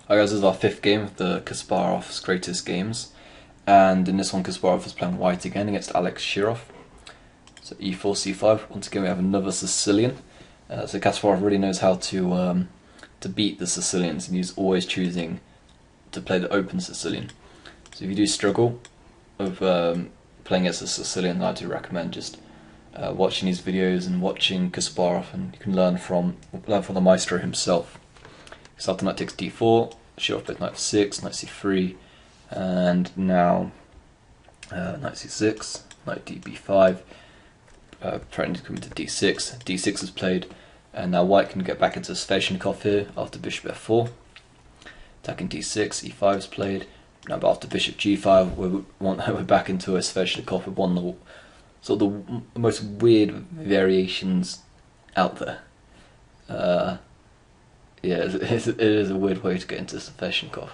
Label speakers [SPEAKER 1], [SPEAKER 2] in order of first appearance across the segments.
[SPEAKER 1] Hi guys, this is our fifth game of the Kasparov's greatest games, and in this one Kasparov is playing white again against Alex Shirov. So e4, c5. Once again we have another Sicilian. So Kasparov really knows how to beat the Sicilians, and he's always choosing to play the open Sicilian. So if you do struggle with playing against a Sicilian, I do recommend just watching these videos and watching Kasparov, and you can learn from the maestro himself. So after knight takes d4, Shirov plays knight f6, knight c3, and now knight c6, knight db5, threatening to come into d6. d6 is played, and now white can get back into Sveshnikov here after bishop f4. Attacking d6, e5 is played. Now after bishop g5, we're back into a Sveshnikov with one of the most weird variations out there. Yeah, it is a weird way to get into Sveshnikov.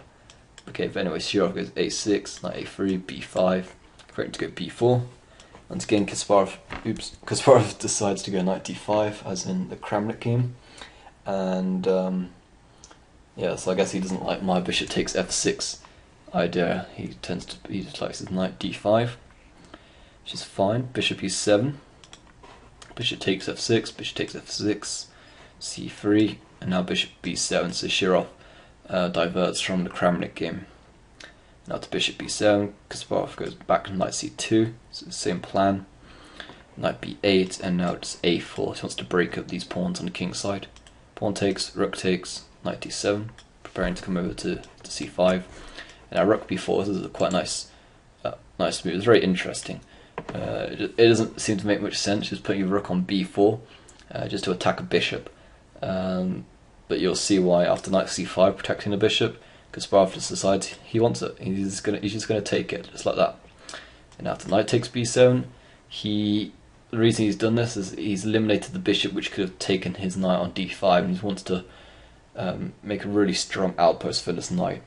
[SPEAKER 1] Okay, but anyway, Shirov goes a6, knight a3, b5, threatening to go b4. Once again, Kasparov decides to go knight d5, as in the Kramnik game, and yeah, so I guess he doesn't like my bishop takes f6 idea. He just likes his knight d5, which is fine. Bishop e7, bishop takes f6, bishop takes f6, c3, and now bishop b7. So Shirov diverts from the Kramnik game. Now to bishop b7, Kasparov goes back to knight c2, so the same plan. Knight b8, and now it's a4. He wants to break up these pawns on the king side. Pawn takes, rook takes, knight d7, preparing to come over to c5. And now rook b4. This is a quite nice move. It's very interesting. It doesn't seem to make much sense just putting your rook on b4 just to attack a bishop. But you'll see why after knight c5, protecting the bishop, Kasparov just decides he wants it. He's just gonna take it just like that. And after knight takes b7, the reason he's done this is he's eliminated the bishop, which could have taken his knight on d5, and he wants to make a really strong outpost for this knight.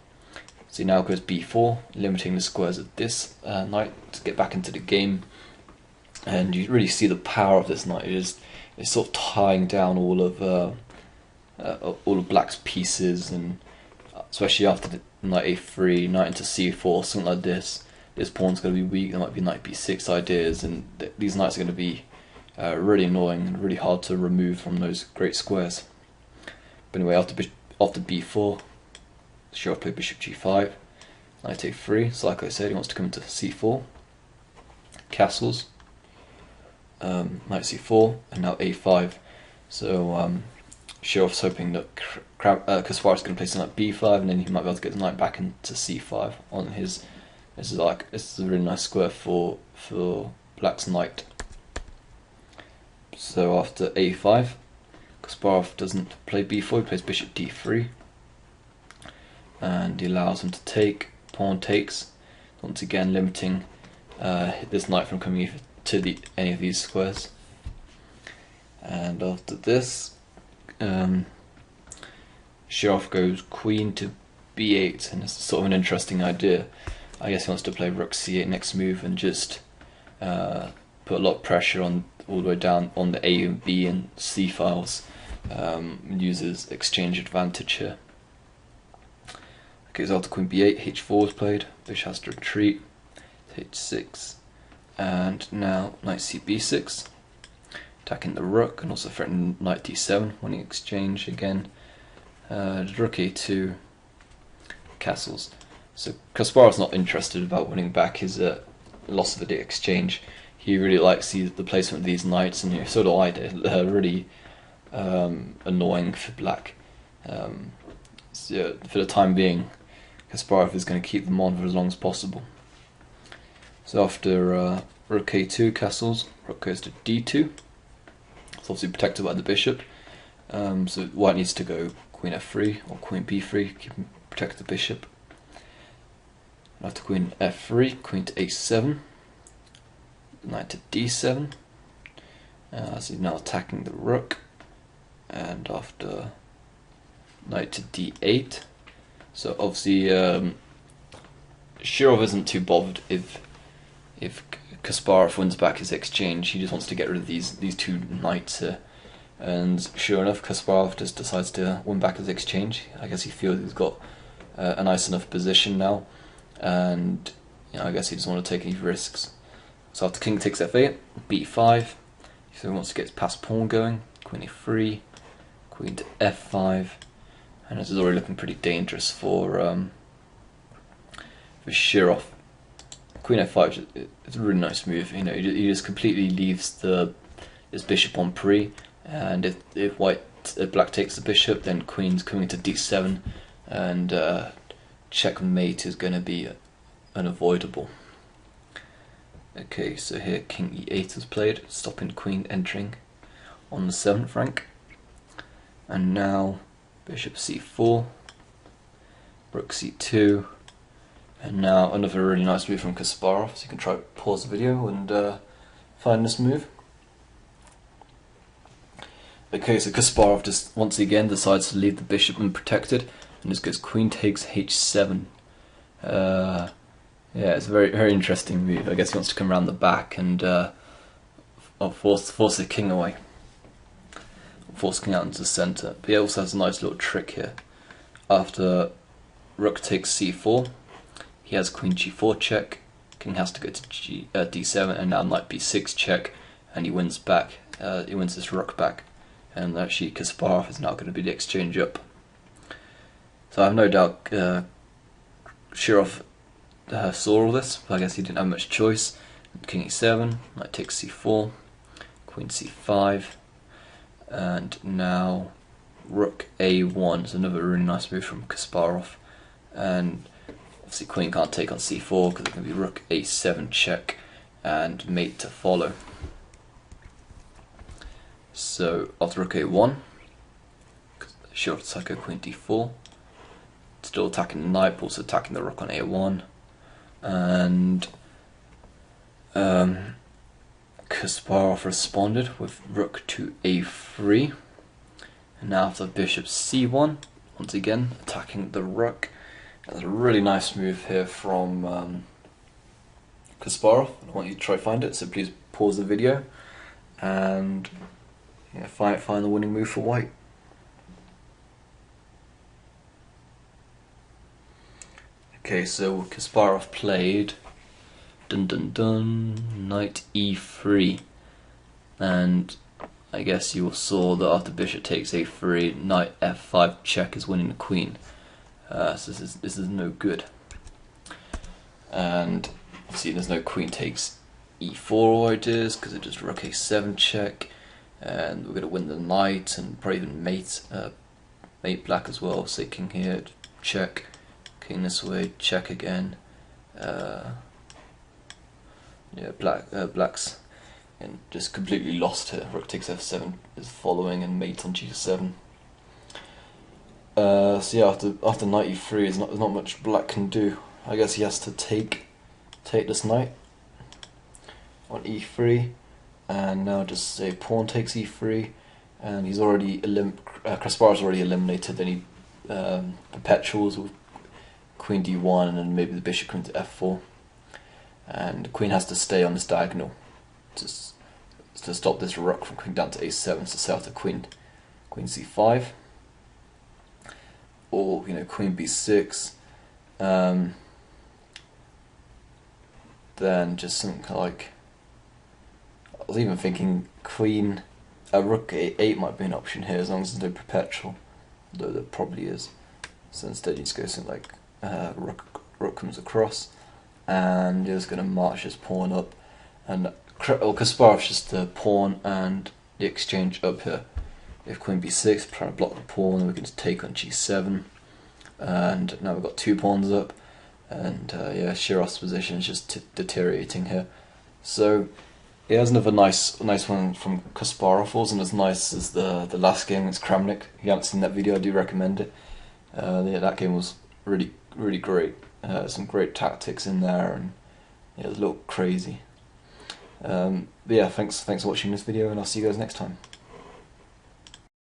[SPEAKER 1] So he now goes b4, limiting the squares of this knight to get back into the game. And you really see the power of this knight. It's sort of tying down all of Black's pieces, and especially after the knight a3, knight into c4, something like this. This pawn's going to be weak. There might be knight b6 ideas, and these knights are going to be really annoying and really hard to remove from those great squares. But anyway, after b4, Shirov played bishop g5, knight a3. So like I said, he wants to come into c4, castles, knight c4, and now a5. So Shirov's hoping that Kasparov's going to play something like b5, and then he might be able to get the knight back into c5 on his. This is a really nice square for Black's knight. So after a5, Kasparov doesn't play b4, he plays bishop d3, and he allows him to take. Pawn takes, once again limiting this knight from coming to any of these squares. And after this, Shirov goes queen to b8, and it's sort of an interesting idea. I guess he wants to play rook c8 next move and just put a lot of pressure on all the way down on the A and B and C files. Uses exchange advantage here. Okay, so after queen b8, h4 is played. Bishop has to retreat. h6, and now knight cb6, attacking the rook and also threatening knight d7, winning exchange again. Rook a2, castles. So Kasparov's not interested about winning back his loss of the exchange. He really likes the placement of these knights, and so do I. They're really annoying for Black. So for the time being, Kasparov is going to keep them on for as long as possible. So after rook a2, castles, rook goes to d2. It's obviously protected by the bishop. So white needs to go queen f3 or queen b3, protect the bishop. After queen f3, queen to a7, knight to d7, so he's now attacking the rook, and after knight to d8, so obviously Shirov isn't too bothered if Kasparov wins back his exchange. He just wants to get rid of these two knights here. And sure enough, Kasparov just decides to win back his exchange. I guess he feels he's got a nice enough position now, and I guess he doesn't want to take any risks. So after king takes f8, b5, so he wants to get his passed pawn going, queen e3, queen to f5, and this is already looking pretty dangerous for Shirov. Queen f5 is a really nice move. He just completely leaves his bishop on pre, and if black takes the bishop, then queen's coming to d7, and checkmate is going to be unavoidable. Okay, so here king e8 is played, stopping queen entering on the 7th rank, and now bishop c4, rook c2, and now another really nice move from Kasparov. So you can try pause the video and find this move. Okay, so Kasparov just once again decides to leave the bishop unprotected, and just goes queen takes h7. Yeah, it's a very, very interesting move. I guess he wants to come around the back and force the king away, force king out into the centre. But he also has a nice little trick here. After rook takes c4, he has queen g4 check. King has to go to d7, and now knight b6 check, and he wins back. He wins this rook back, and actually Kasparov is now going to be the exchange up. So I have no doubt Shirov saw all this, but I guess he didn't have much choice. King e7, knight takes c4, queen c5, and now rook a1 is another really nice move from Kasparov. And obviously queen can't take on c4 because it's going to be rook a7 check and mate to follow. So after rook a1, Shirov decides to go queen d4, still attacking the knight, but also attacking the rook on a1. And Kasparov responded with rook to a3, and now after bishop c1, once again attacking the rook. That's a really nice move here from Kasparov. I want you to try find it, so please pause the video and find the winning move for white. Okay, so Kasparov played knight e3, and I guess you all saw that after bishop takes a3, knight f5 check is winning the queen. So this is no good, and obviously there's no queen takes e4 ideas because it just rook a7 check, and we're going to win the knight and probably even mate black as well. Say king here, check. King this way, check again. Black's and just completely lost here. Rook takes f7 is following, and mate on g7. So yeah, after knight e3, there's not much black can do. I guess he has to take this knight on e3, and now just say pawn takes e3, and he's already Kasparov's already eliminated any perpetuals with queen d1, and then maybe the bishop comes to f4, and the queen has to stay on this diagonal to stop this rook from coming down to a7. So say after queen c5, or queen b6, then just something like, I was even thinking rook a8 might be an option here, as long as there's no perpetual, although there probably is. So instead you just go something like rook comes across, and you're just going to march this pawn up, and Kasparov's just the pawn and the exchange up here. If queen b6, trying to block the pawn, then we can just take on g7, and now we've got 2 pawns up, and yeah, Shirov's position is just deteriorating here. So yeah, there's another nice one from Kasparov. Wasn't as nice as the last game against Kramnik. If you haven't seen that video, I do recommend it. Yeah, that game was really great. Some great tactics in there, and yeah, it was a little crazy. But yeah, thanks for watching this video, and I'll see you guys next time.